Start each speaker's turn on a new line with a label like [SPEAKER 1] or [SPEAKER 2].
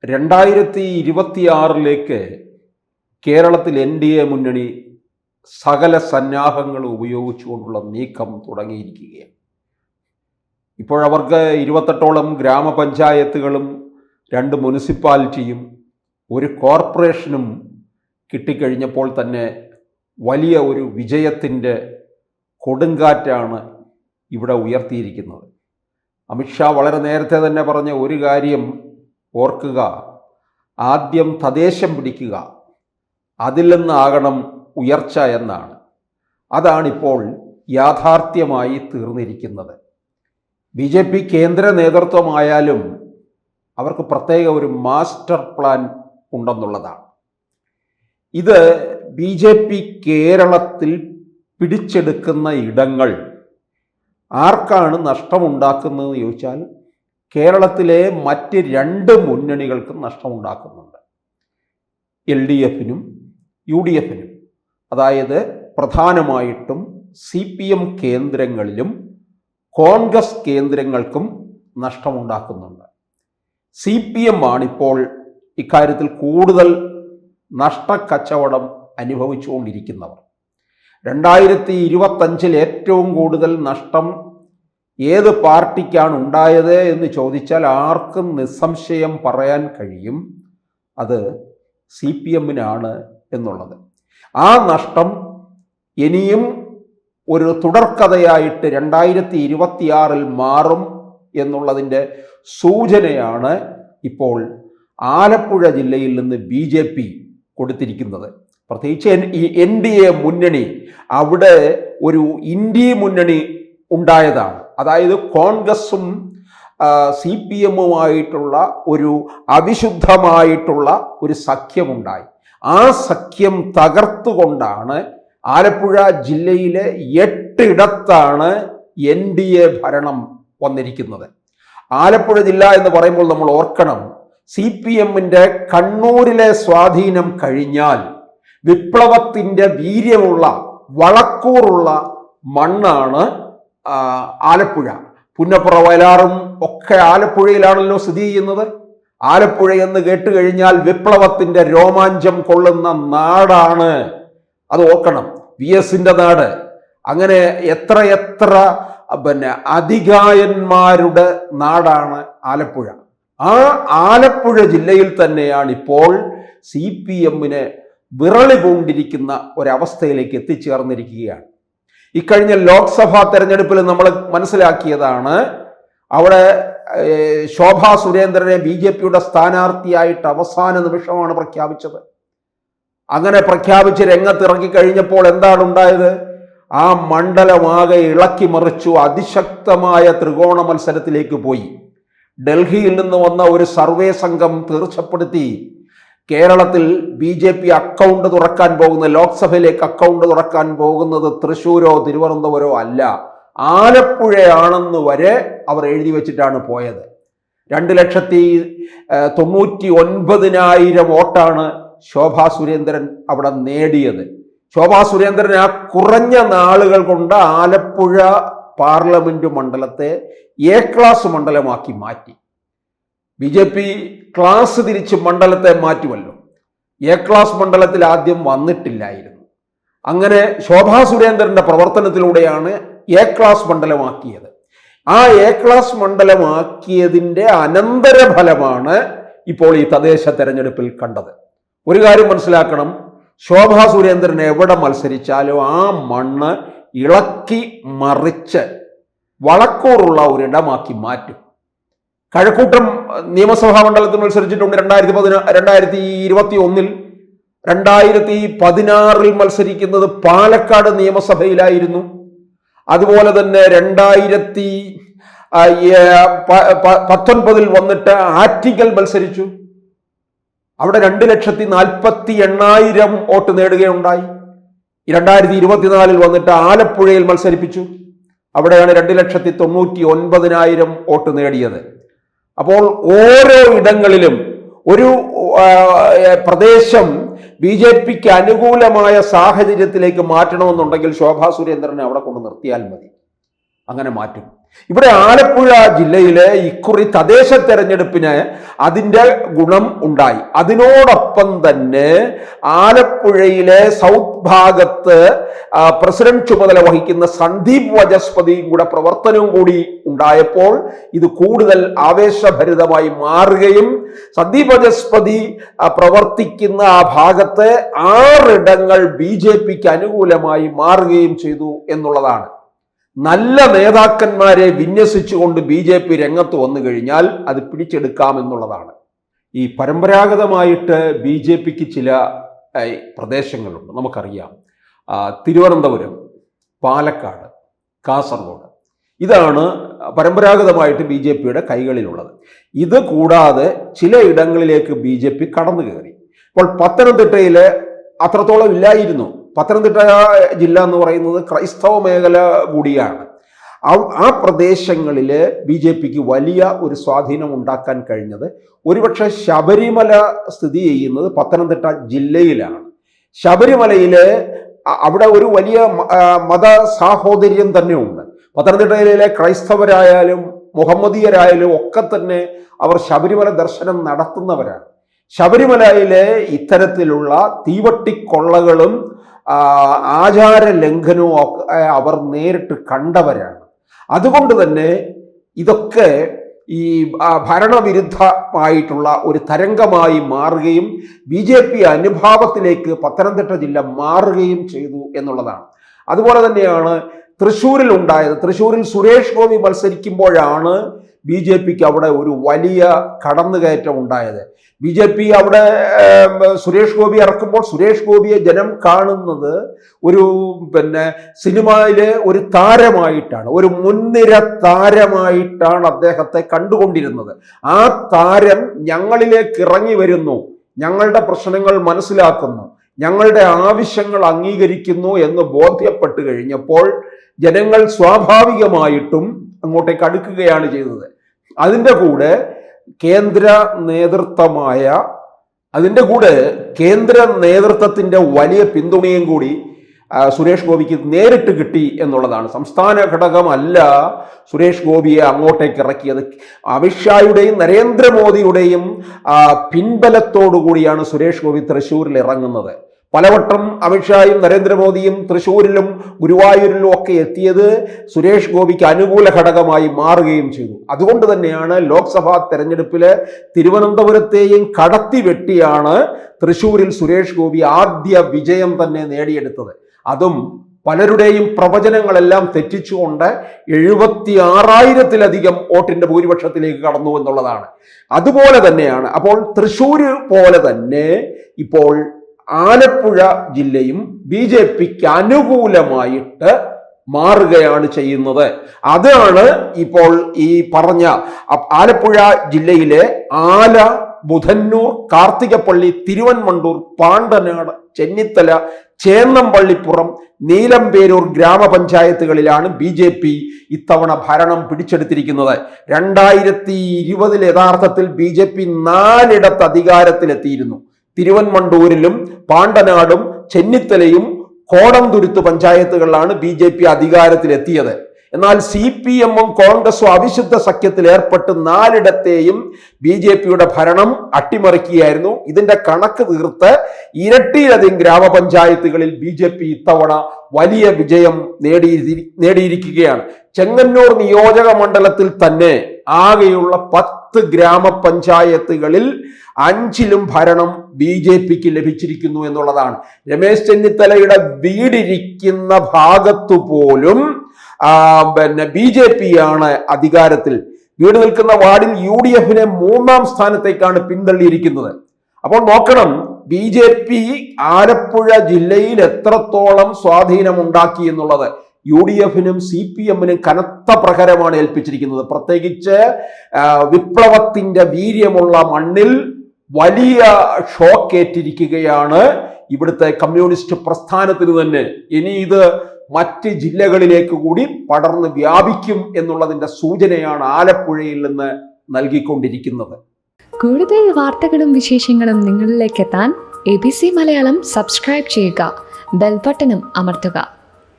[SPEAKER 1] 2026 കേരളത്തിൽ NDA മുന്നണി സകല സന്നാഹങ്ങളും ഉപയോഗിച്ചുകൊണ്ടുള്ള നീക്കം തുടങ്ങിയിരിക്കുകയാണ്. ഇപ്പോഴവർക്ക് 28ഓളം ഗ്രാമപഞ്ചായത്തുകളും 2 മുനിസിപ്പാലിറ്റിയും 1 കോർപ്പറേഷനും കിട്ടിക്കഴിഞ്ഞപ്പോൾ തന്നെ വലിയ ഒരു വിജയത്തിൻ്റെ കൊടുങ്കാറ്റാണ് ഇവിടെ ഉയർത്തിയിരിക്കുന്നത്. അമിത്ഷാ വളരെ നേരത്തെ തന്നെ പറഞ്ഞ ഒരു കാര്യം ഓർക്കുക, ആദ്യം തദ്ദേശം പിടിക്കുക, അതിൽ നിന്നാകണം ഉയർച്ച എന്നാണ്. അതാണിപ്പോൾ യാഥാർത്ഥ്യമായി തീർന്നിരിക്കുന്നത്. BJP കേന്ദ്ര നേതൃത്വമായാലും അവർക്ക് പ്രത്യേക ഒരു മാസ്റ്റർ പ്ലാൻ ഉണ്ടെന്നുള്ളതാണ്. ഇത് BJP കേരളത്തിൽ പിടിച്ചെടുക്കുന്ന ഇടങ്ങൾ ആർക്കാണ് നഷ്ടമുണ്ടാക്കുന്നതെന്ന് ചോദിച്ചാൽ കേരളത്തിലെ മറ്റ് 2 മുന്നണികൾക്കും നഷ്ടമുണ്ടാക്കുന്നുണ്ട്. LDFനും UDFനും, അതായത് പ്രധാനമായിട്ടും CPM കേന്ദ്രങ്ങളിലും കോൺഗ്രസ് കേന്ദ്രങ്ങൾക്കും നഷ്ടമുണ്ടാക്കുന്നുണ്ട്. CPM ആണിപ്പോൾ ഇക്കാര്യത്തിൽ കൂടുതൽ നഷ്ടക്കച്ചവടം അനുഭവിച്ചുകൊണ്ടിരിക്കുന്നവർ. 2025 ഏറ്റവും കൂടുതൽ നഷ്ടം ഏത് പാർട്ടിക്കാണ് ഉണ്ടായത് എന്ന് ചോദിച്ചാൽ ആർക്കും നിസ്സംശയം പറയാൻ കഴിയും അത് CPMനാണ് എന്നുള്ളത്. ആ നഷ്ടം ഇനിയും ഒരു തുടർക്കഥയായിട്ട് 2026 മാറും എന്നുള്ളതിൻ്റെ സൂചനയാണ് ഇപ്പോൾ ആലപ്പുഴ ജില്ലയിൽ നിന്ന് BJP കൊടുത്തിരിക്കുന്നത്. പ്രത്യേകിച്ച് ഈ NDA മുന്നണി, അവിടെ ഒരു ഇന്ത്യ മുന്നണി ഉണ്ടായതാണ്. അതായത് കോൺഗ്രസും CPMുമായിട്ടുള്ള ഒരു അവിശുദ്ധമായിട്ടുള്ള ഒരു സഖ്യമുണ്ടായി. ആ സഖ്യം തകർത്തുകൊണ്ടാണ് ആലപ്പുഴ ജില്ലയിലെ 8 ഇടത്താണ് NDA ഭരണം വന്നിരിക്കുന്നത്. ആലപ്പുഴ ജില്ല എന്ന് പറയുമ്പോൾ നമ്മൾ ഓർക്കണം, CPMന്റെ കണ്ണൂരിലെ സ്വാധീനം കഴിഞ്ഞാൽ വിപ്ലവത്തിൻ്റെ വീര്യമുള്ള വളക്കൂറുള്ള മണ്ണാണ് ആലപ്പുഴ. പുന്നപ്പുറ, വയലാറും ഒക്കെ ആലപ്പുഴയിലാണല്ലോ സ്ഥിതി ചെയ്യുന്നത്. ആലപ്പുഴ എന്ന് കേട്ട് കഴിഞ്ഞാൽ വിപ്ലവത്തിൻ്റെ രോമാഞ്ചം കൊള്ളുന്ന നാടാണ്. അത് ഓർക്കണം, VSന്റെ നാട്. അങ്ങനെ എത്ര അധികായന്മാരുടെ നാടാണ് ആലപ്പുഴ. ആ ആലപ്പുഴ ജില്ലയിൽ തന്നെയാണ് ഇപ്പോൾ CPMന് വിറളി പൂണ്ടിരിക്കുന്ന ഒരവസ്ഥയിലേക്ക് എത്തിച്ചേർന്നിരിക്കുകയാണ്. ഇക്കഴിഞ്ഞ ലോക്സഭാ തെരഞ്ഞെടുപ്പിൽ നമ്മൾ മനസ്സിലാക്കിയതാണ്, അവിടെ ശോഭാ സുരേന്ദ്രനെ BJPയുടെ സ്ഥാനാർത്ഥിയായിട്ട് അവസാന നിമിഷമാണ് പ്രഖ്യാപിച്ചത്. അങ്ങനെ പ്രഖ്യാപിച്ച് രംഗത്തിറങ്ങി കഴിഞ്ഞപ്പോൾ എന്താണ് ഉണ്ടായത്? ആ മണ്ഡലമാകെ ഇളക്കി മറിച്ചു. അതിശക്തമായ ത്രികോണ മത്സരത്തിലേക്ക് പോയി. ഡൽഹിയിൽ നിന്ന് വന്ന ഒരു സർവേ സംഘം തീർച്ചപ്പെടുത്തി കേരളത്തിൽ BJP അക്കൗണ്ട് തുറക്കാൻ പോകുന്ന, ലോക്സഭയിലേക്ക് അക്കൗണ്ട് തുറക്കാൻ പോകുന്നത് തൃശ്ശൂരോ തിരുവനന്തപുരമോ അല്ല, ആലപ്പുഴയാണെന്ന് വരെ അവർ എഴുതി വെച്ചിട്ടാണ് പോയത്. 2,99,000 വോട്ടാണ് ശോഭാ സുരേന്ദ്രൻ അവിടെ നേടിയത്. ശോഭാ സുരേന്ദ്രൻ ആ കുറഞ്ഞ നാളുകൾ കൊണ്ട് ആലപ്പുഴ പാർലമെന്റ് മണ്ഡലത്തെ A ക്ലാസ് മണ്ഡലമാക്കി മാറ്റി. BJP ക്ലാസ് തിരിച്ച് മണ്ഡലത്തെ മാറ്റുമല്ലോ. A ക്ലാസ് മണ്ഡലത്തിൽ ആദ്യം വന്നിട്ടില്ലായിരുന്നു. അങ്ങനെ ശോഭാ സുരേന്ദ്രന്റെ പ്രവർത്തനത്തിലൂടെയാണ് A ക്ലാസ് മണ്ഡലമാക്കിയത്. ആ A ക്ലാസ് മണ്ഡലമാക്കിയതിൻ്റെ അനന്തരഫലമാണ് ഇപ്പോൾ ഈ തദ്ദേശ തെരഞ്ഞെടുപ്പിൽ കണ്ടത്. ഒരു കാര്യം മനസ്സിലാക്കണം, ശോഭാ സുരേന്ദ്രൻ എവിടെ മത്സരിച്ചാലും ആ മണ്ണ് ഇളക്കി മറിച്ച് വളക്കൂറുള്ള ഒരിടമാക്കി മാറ്റും. കഴക്കൂട്ടം നിയമസഭാ മണ്ഡലത്തിൽ മത്സരിച്ചിട്ടുണ്ട് 2021. 2016 മത്സരിക്കുന്നത് പാലക്കാട് നിയമസഭയിലായിരുന്നു. അതുപോലെ തന്നെ 2019 വന്നിട്ട് ആറ്റിങ്ങൽ മത്സരിച്ചു. അവിടെ 2,48,000 വോട്ട് നേടുകയുണ്ടായി. 2024 വന്നിട്ട് ആലപ്പുഴയിൽ മത്സരിപ്പിച്ചു. അവിടെയാണ് 2,99,000 വോട്ട് നേടിയത്. അപ്പോൾ ഓരോ ഇടങ്ങളിലും ഒരു പ്രദേശം BJPക്ക് അനുകൂലമായ സാഹചര്യത്തിലേക്ക് മാറ്റണമെന്നുണ്ടെങ്കിൽ ശോഭാ സുരേന്ദ്രനെ അവിടെ കൊണ്ട് നിർത്തിയാൽ മതി. അങ്ങനെ മാറ്റും. ഇവിടെ ആലപ്പുഴ ജില്ലയിലെ ഇക്കുറി തദ്ദേശ തെരഞ്ഞെടുപ്പിന് അതിൻ്റെ ഗുണം ഉണ്ടായി. അതിനോടൊപ്പം തന്നെ ആലപ്പുഴയിലെ സൗത്ത് ഭാഗത്ത് പ്രസിഡന്റ് ചുമതല വഹിക്കുന്ന സന്ദീപ് വചസ്പതിയും കൂടെ പ്രവർത്തനവും കൂടി ഉണ്ടായപ്പോൾ ഇത് കൂടുതൽ ആവേശഭരിതമായി മാറുകയും സന്ദീപ് വചസ്പതി പ്രവർത്തിക്കുന്ന ആ ഭാഗത്ത് 6 ഇടങ്ങൾ BJPക്ക് അനുകൂലമായി മാറുകയും ചെയ്തു എന്നുള്ളതാണ്. നല്ല നേതാക്കന്മാരെ വിന്യസിച്ചുകൊണ്ട് BJP രംഗത്ത് വന്നു കഴിഞ്ഞാൽ അത് പിടിച്ചെടുക്കാമെന്നുള്ളതാണ്. ഈ പരമ്പരാഗതമായിട്ട് BJPക്ക് ചില പ്രദേശങ്ങളുണ്ട്, നമുക്കറിയാം. തിരുവനന്തപുരം, പാലക്കാട്, കാസർഗോഡ്, ഇതാണ് പരമ്പരാഗതമായിട്ട് BJPയുടെ കൈകളിലുള്ളത്. ഇത് കൂടാതെ ചില ഇടങ്ങളിലേക്ക് BJP കടന്നു കയറി. ഇപ്പോൾ പത്തനംതിട്ടയിൽ അത്രത്തോളം ഇല്ലായിരുന്നു. പത്തനംതിട്ട ജില്ല എന്ന് പറയുന്നത് ക്രൈസ്തവ മേഖല കൂടിയാണ്. ആ പ്രദേശങ്ങളിൽ BJPക്ക് വലിയ ഒരു സ്വാധീനം ഉണ്ടാക്കാൻ കഴിഞ്ഞത് ഒരുപക്ഷെ ശബരിമല സ്ഥിതി ചെയ്യുന്നത് പത്തനംതിട്ട ജില്ലയിലാണ്. ശബരിമലയിൽ അവിടെ ഒരു വലിയ മത സാഹോദര്യം തന്നെ ഉണ്ട്. പത്തനംതിട്ടയിലെ ക്രൈസ്തവരായാലും മുഹമ്മദീയരായാലും ഒക്കെ തന്നെ അവർ ശബരിമല ദർശനം നടത്തുന്നവരാണ്. ശബരിമലയിലെ ഇത്തരത്തിലുള്ള തീവട്ടിക്കൊള്ളകളും ആചാര ലംഘനവും അവർ നേരിട്ട് കണ്ടവരാണ്. അതുകൊണ്ട് തന്നെ ഇതൊക്കെ ഈ ഭരണവിരുദ്ധമായിട്ടുള്ള ഒരു തരംഗമായി മാറുകയും BJP അനുഭാവത്തിലേക്ക് പത്തനംതിട്ട ജില്ല മാറുകയും ചെയ്തു എന്നുള്ളതാണ്. അതുപോലെ തന്നെയാണ് തൃശ്ശൂരിൽ ഉണ്ടായത്. തൃശ്ശൂരിൽ സുരേഷ് ഗോപി മത്സരിക്കുമ്പോഴാണ് BJPക്ക് അവിടെ ഒരു വലിയ കടന്നുകയറ്റം ഉണ്ടായത്. BJP അവിടെ സുരേഷ് ഗോപി ഇറക്കുമ്പോൾ സുരേഷ് ഗോപിയെ ജനം കാണുന്നത് ഒരു സിനിമയിലെ ഒരു താരമായിട്ടാണ്, ഒരു മുൻനിര താരമായിട്ടാണ് അദ്ദേഹത്തെ കണ്ടുകൊണ്ടിരുന്നത്. ആ താരം ഞങ്ങളിലേക്ക് ഇറങ്ങി വരുന്നു, ഞങ്ങളുടെ പ്രശ്നങ്ങൾ മനസ്സിലാക്കുന്നു, ഞങ്ങളുടെ ആവശ്യങ്ങൾ അംഗീകരിക്കുന്നു എന്ന് ബോധ്യപ്പെട്ട് കഴിഞ്ഞപ്പോൾ ജനങ്ങൾ സ്വാഭാവികമായിട്ടും അങ്ങോട്ടേക്ക് അടുക്കുകയാണ് ചെയ്തത്. അതിൻ്റെ കൂടെ കേന്ദ്ര നേതൃത്വത്തിൻ്റെ വലിയ പിന്തുണയും കൂടി സുരേഷ് ഗോപിക്ക് നേരിട്ട് കിട്ടി എന്നുള്ളതാണ്. സംസ്ഥാന ഘടകമല്ല സുരേഷ് ഗോപിയെ അങ്ങോട്ടേക്ക് ഇറക്കിയത്. അമിത്ഷായുടെയും നരേന്ദ്രമോദിയുടെയും പിൻബലത്തോടു കൂടിയാണ് സുരേഷ് ഗോപി തൃശ്ശൂരിൽ ഇറങ്ങുന്നത്. പലവട്ടം അമിത്ഷായും നരേന്ദ്രമോദിയും തൃശ്ശൂരിലും ഗുരുവായൂരിലും ഒക്കെ എത്തിയത് സുരേഷ് ഗോപിക്ക് അനുകൂല ഘടകമായി മാറുകയും ചെയ്തു. അതുകൊണ്ട് തന്നെയാണ് ലോക്സഭാ തെരഞ്ഞെടുപ്പില് തിരുവനന്തപുരത്തെയും കടത്തി വെട്ടിയാണ് തൃശ്ശൂരിൽ സുരേഷ് ഗോപി ആദ്യ വിജയം തന്നെ നേടിയെടുത്തത്. അതും പലരുടെയും പ്രവചനങ്ങളെല്ലാം തെറ്റിച്ചുകൊണ്ട് 76,000-ലധികം വോട്ടിന്റെ ഭൂരിപക്ഷത്തിലേക്ക് കടന്നു എന്നുള്ളതാണ്. അതുപോലെ തന്നെയാണ് അപ്പോൾ തൃശ്ശൂര് പോലെ തന്നെ ഇപ്പോൾ ആലപ്പുഴ ജില്ലയും BJPക്ക് അനുകൂലമായിട്ട് മാറുകയാണ് ചെയ്യുന്നത്. അതാണ് ഇപ്പോൾ ഈ പറഞ്ഞ ആലപ്പുഴ ജില്ലയിലെ ആല, ബുധന്നൂർ, കാർത്തികപ്പള്ളി, തിരുവൻമണ്ടൂർ, പാണ്ടനാട്, ചെന്നിത്തല, ചേന്നമ്പള്ളിപ്പുറം, നീലംപേരൂർ ഗ്രാമപഞ്ചായത്തുകളിലാണ് BJP ഇത്തവണ ഭരണം പിടിച്ചെടുത്തിരിക്കുന്നത്. 2020 യഥാർത്ഥത്തിൽ BJP 4 അധികാരത്തിലെത്തിയിരുന്നു. തിരുവൻമണ്ടൂരിലും പാണ്ടനാടും ചെന്നിത്തലയും കോടംതുരുത്ത് പഞ്ചായത്തുകളിലാണ് BJP അധികാരത്തിലെത്തിയത്. എന്നാൽ CPM-ഉം കോൺഗ്രസും അവിശുദ്ധ സഖ്യത്തിൽ ഏർപ്പെട്ട് 4 BJPയുടെ ഭരണം അട്ടിമറിക്കുകയായിരുന്നു. ഇതിന്റെ കണക്ക് തീർത്ത് ഇരട്ടിയിലധികം ഗ്രാമപഞ്ചായത്തുകളിൽ BJP ഇത്തവണ വലിയ വിജയം നേടിയിരിക്കുകയാണ്. ചെങ്ങന്നൂർ നിയോജക മണ്ഡലത്തിൽ തന്നെ ആകെയുള്ള 10 ഗ്രാമപഞ്ചായത്തുകളിൽ 5-ലും ഭരണം BJPക്ക് ലഭിച്ചിരിക്കുന്നു എന്നുള്ളതാണ്. രമേശ് ചെന്നിത്തലയുടെ വീടിരിക്കുന്ന ഭാഗത്തു പോലും BJPയാണ് അധികാരത്തിൽ. വീട് നിൽക്കുന്ന വാർഡിൽ UDF-നെ 3-ാം സ്ഥാനത്തേക്കാണ് പിന്തള്ളിയിരിക്കുന്നത്. അപ്പോൾ നോക്കണം BJP ആലപ്പുഴ ജില്ലയിൽ എത്രത്തോളം സ്വാധീനമുണ്ടാക്കി എന്നുള്ളത്. UDF-നും CPM-നും കനത്ത പ്രഹരമാണ് ഏൽപ്പിച്ചിരിക്കുന്നത്. പ്രത്യേകിച്ച് വിപ്ലവത്തിന്റെ വീര്യമുള്ള മണ്ണിൽ വലിയ ഷോക്കേറ്റിരിക്കുകയാണ് ഇവിടുത്തെ കമ്മ്യൂണിസ്റ്റ് പ്രസ്ഥാനത്തിന് തന്നെ. ഇനി ഇത് മറ്റ് ജില്ലകളിലേക്ക് കൂടി പടർന്ന് വ്യാപിക്കും എന്നുള്ളതിന്റെ സൂചനയാണ് ആലപ്പുഴയിൽ നിന്ന് നൽകിക്കൊണ്ടിരിക്കുന്നത്.
[SPEAKER 2] കൂടുതൽ വാർത്തകളും വിശേഷങ്ങളും നിങ്ങളിലേക്ക് എത്താൻ ABC മലയാളം സബ്സ്ക്രൈബ് ചെയ്യുക, ബെൽ ബട്ടണും അമർത്തുക.